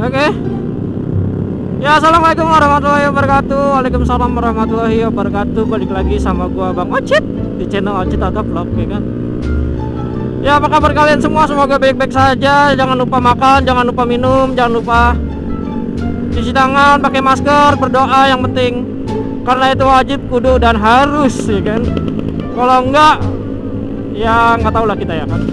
Oke. Ya, assalamualaikum warahmatullahi wabarakatuh. Waalaikumsalam warahmatullahi wabarakatuh. Balik lagi sama gua Bang Ocit di channel Ocit Auto Vlog, ya kan. Ya, apa kabar kalian semua? Semoga baik-baik saja. Jangan lupa makan, jangan lupa minum, jangan lupa cuci tangan, pakai masker, berdoa yang penting. Karena itu wajib, kudu dan harus, ya kan. Kalau enggak, ya nggak tahu lah kita, ya kan.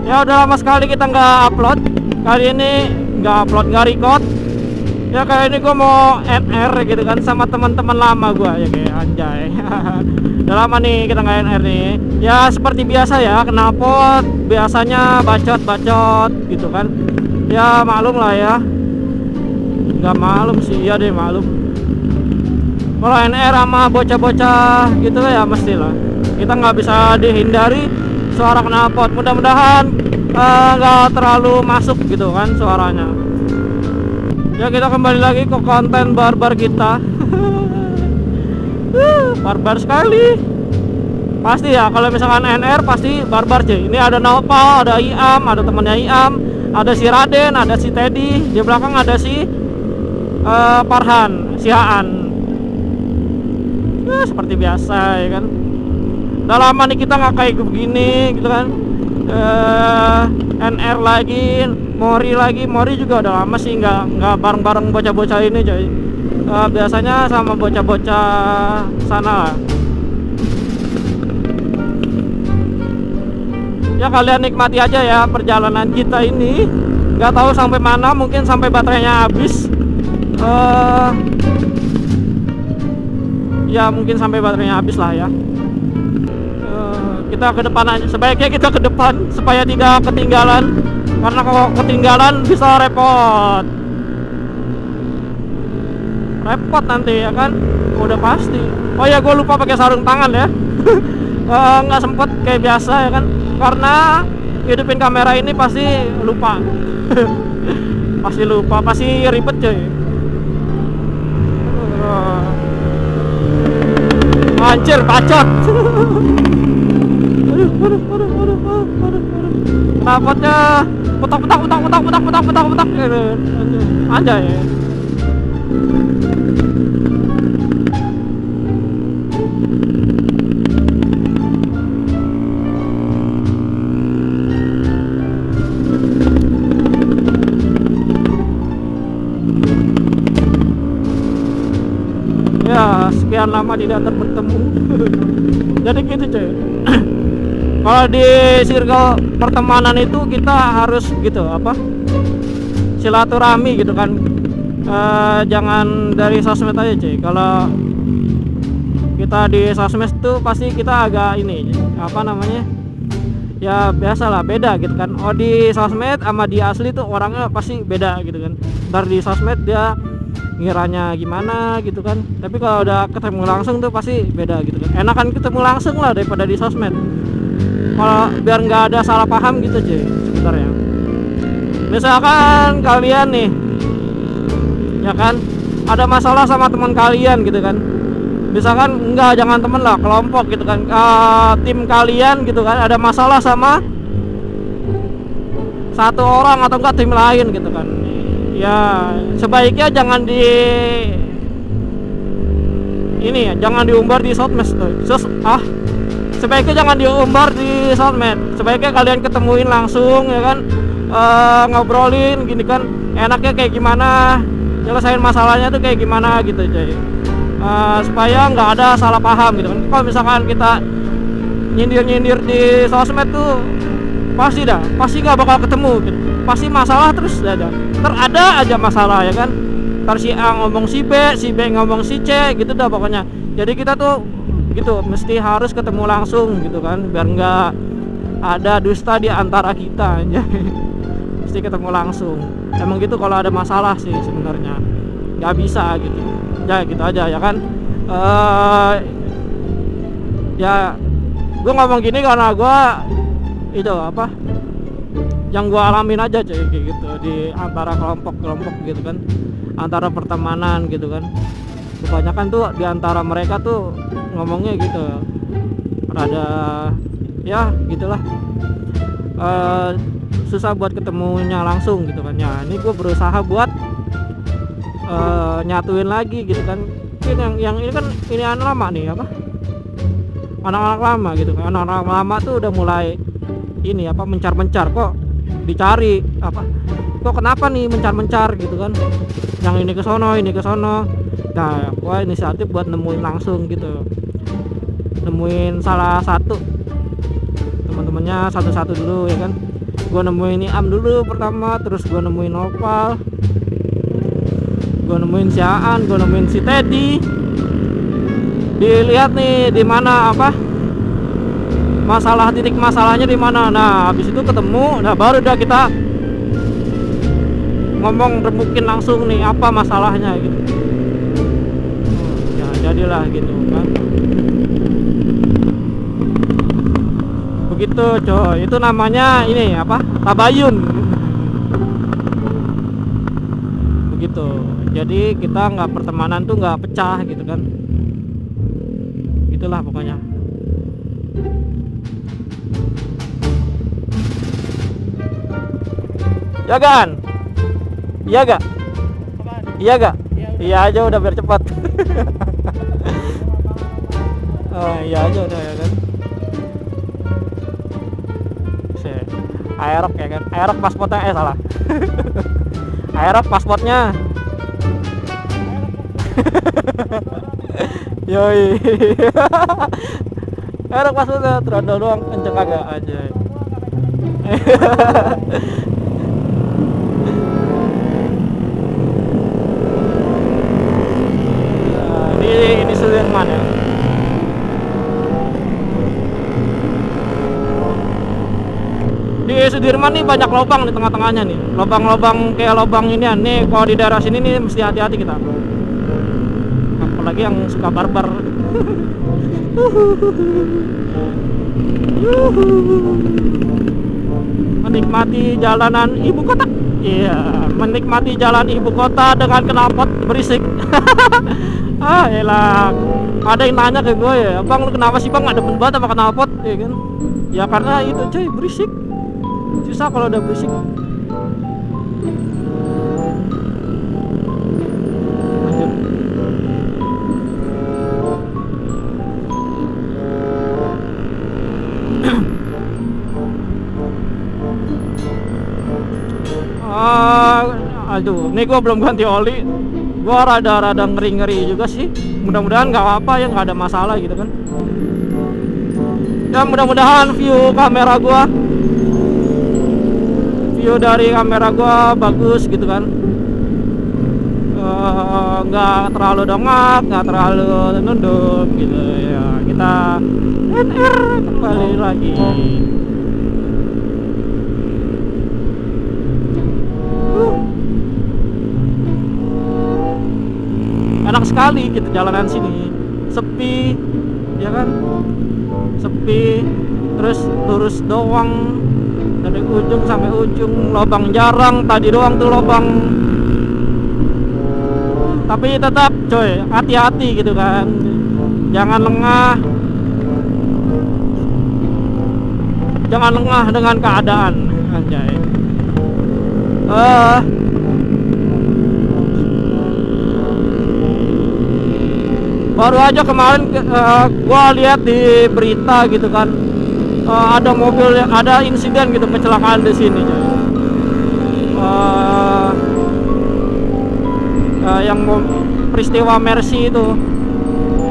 Ya udah lama sekali kita nggak upload. Kali ini nggak upload, nggak record. Ya kayak ini gue mau NR gitu kan sama teman-teman lama gue, ya kayak anjay. Udah lama nih kita nggak NR nih. Ya seperti biasa ya, knalpot biasanya bacot-bacot gitu kan. Ya maklum lah ya. Nggak maklum sih, ya deh maklum. Kalau NR sama bocah-bocah gitu ya mestilah. Kita nggak bisa dihindari suara knalpot. Mudah-mudahan nggak terlalu masuk gitu kan suaranya. Ya kita kembali lagi ke konten barbar kita. Barbar sekali. Pasti ya kalau misalkan NR pasti barbar cuy. Ini ada Nopal, ada Iam, ada temannya Iam, ada si Raden, ada si Teddy, di belakang ada si Farhan, si Haan. Seperti biasa ya kan. Udah lama nih kita nggak kayak begini gitu kan. NR lagi, Mori lagi. Mori juga udah lama sih nggak bareng-bareng bocah-bocah ini coy. Biasanya sama bocah-bocah sana lah. Ya kalian nikmati aja ya perjalanan kita ini. Nggak tahu sampai mana, mungkin sampai baterainya habis. Ya mungkin sampai baterainya habis lah ya. Kita ke depan aja, sebaiknya kita ke depan supaya tidak ketinggalan, karena kalau ketinggalan bisa repot nanti ya kan, udah pasti. Oh ya, gue lupa pakai sarung tangan ya. Nggak sempet kayak biasa ya kan, karena hidupin kamera ini pasti lupa. pasti ribet coy. Anjir, bacot. Aduh. Knalpotnya putak. Anjay. Ya, sekian lama tidak bertemu. Jadi gitu coy. Kalau di circle pertemanan itu kita harus gitu apa, silaturahmi gitu kan. Jangan dari sosmed aja cuy. Kalau kita di sosmed tuh pasti kita agak ini apa namanya, ya biasalah beda gitu kan. Oh di sosmed sama di asli tuh orangnya pasti beda gitu kan. Ntar di sosmed dia ngiranya gimana gitu kan, tapi kalau udah ketemu langsung tuh pasti beda gitu kan. Enakan ketemu langsung lah daripada di sosmed, kalau biar nggak ada salah paham gitu cuy sebenarnya. Misalkan kalian nih ya kan ada masalah sama teman kalian gitu kan, misalkan jangan temen lah, kelompok gitu kan, tim kalian gitu kan ada masalah sama satu orang atau enggak tim lain gitu kan. Ya sebaiknya jangan jangan diumbar di sosmed tuh. Sebaiknya jangan diumbar di sosmed. Sebaiknya kalian ketemuin langsung ya kan, ngobrolin gini kan, enaknya kayak gimana, nyelesain masalahnya tuh kayak gimana gitu coy. Supaya nggak ada salah paham gitu kan. Kalau misalkan kita nyindir di sosmed tuh pasti nggak bakal ketemu gitu. Pasti masalah terus ada aja masalah ya kan. Ntar si A ngomong si B ngomong si C gitu dah pokoknya. Jadi kita tuh gitu mesti harus ketemu langsung gitu kan, biar nggak ada dusta di antara kita aja. Mesti ketemu langsung. Emang gitu kalau ada masalah sih sebenarnya. Nggak bisa gitu. Ya gitu aja ya kan. Ya gue ngomong gini karena gue itu apa, yang gue alamin aja coy kayak gitu di antara kelompok gitu kan, antara pertemanan gitu kan. Kebanyakan tuh di antara mereka tuh ngomongnya gitu rada ya gitulah. susah buat ketemunya langsung gitu kan ya. Ini gue berusaha buat nyatuin lagi gitu kan. Ini yang ini kan ini anak lama nih apa, anak-anak lama gitu kan. Anak-anak lama tuh udah mulai ini apa, mencar-mencar, kok dicari apa, kok kenapa nih mencar-mencar gitu kan, yang ini ke sono ini ke sono. Nah gua inisiatif buat nemuin langsung gitu, nemuin salah satu teman-temannya satu-satu dulu ya kan. Gua nemuin Iam dulu pertama, terus gua nemuin Nopal, gua nemuin si Aan, gua nemuin si Teddy. Dilihat nih di mana apa masalah, titik masalahnya di mana. Nah habis itu ketemu, nah baru udah kita ngomong, rembukin langsung nih apa masalahnya gitu. Ya jadilah gitu kan. Begitu coy, itu namanya ini apa, tabayun. Begitu. Jadi kita nggak, pertemanan tuh nggak pecah gitu kan. Itulah pokoknya. Ya kan? Iya gak? Iya gak? Iya aja udah biar cepat. Oh iya aja udah ya kan. Aerok ya kan? Aerok pasportnya salah. Aerok pasportnya. Yoi. Aerok pasportnya trondol doang, kenceng kagak aja. Ini Sudirman ya. Di Sudirman nih banyak lubang di tengah-tengahnya nih, lubang-lubang kayak lubang ini ya. Nih kalau di daerah sini nih mesti hati-hati kita, apalagi yang suka barbar. Menikmati jalanan ibu kota. Iya, menikmati jalan ibu kota dengan knalpot berisik. Ah elah, ada yang nanya ke gue ya, bang lu kenapa sih bang nggak demen banget sama knalpot ya kan. Ya karena itu cuy, berisik, susah kalau udah berisik. Lanjut. Aduh, ini gue belum ganti oli. Gue rada-rada ngeri-ngeri juga sih. Mudah-mudahan nggak apa-apa ya, nggak ada masalah gitu kan. Ya mudah-mudahan view kamera gue, view dari kamera gue bagus gitu kan. Nggak terlalu dongak, nggak terlalu nunduk gitu ya. Kita NR kembali lagi. Enak sekali gitu jalanan sini, sepi ya kan, sepi, terus lurus doang dari ujung sampai ujung, lubang jarang, tadi doang tuh lubang. Tapi tetap coy, hati-hati gitu kan, jangan lengah, jangan lengah dengan keadaan, anjay. Baru aja kemarin gua lihat di berita gitu kan, ada mobil, ada insiden gitu, kecelakaan di sini. Yang peristiwa Mercy itu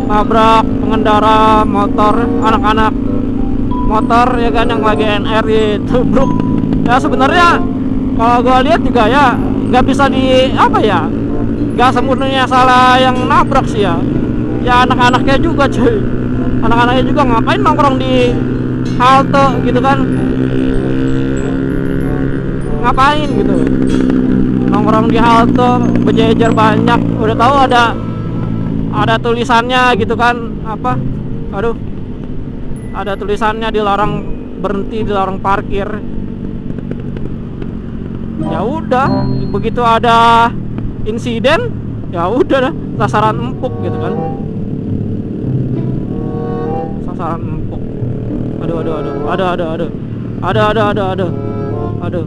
nabrak pengendara motor, anak-anak motor ya kan, yang lagi NR ditubruk. Ya sebenarnya kalau gua lihat juga ya nggak bisa di apa ya, nggak semuanya salah yang nabrak sih ya. Ya anak-anaknya juga cuy, anak-anaknya juga ngapain nongkrong di halte gitu kan, ngapain gitu nongkrong di halte berjejer banyak, udah tahu ada tulisannya gitu kan, apa, aduh, ada tulisannya dilarang berhenti, dilarang parkir. Ya udah, begitu ada insiden ya udah sasaran empuk gitu kan, sasaran empuk. Aduh Aduh.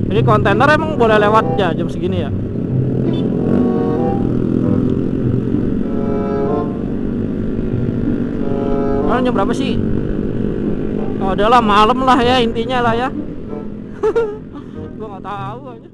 Ini kontainer emang boleh lewat ya jam segini ya? Oh, jam berapa sih? Oh, udahlah malam lah ya intinya lah ya. Gua nggak tahu aja.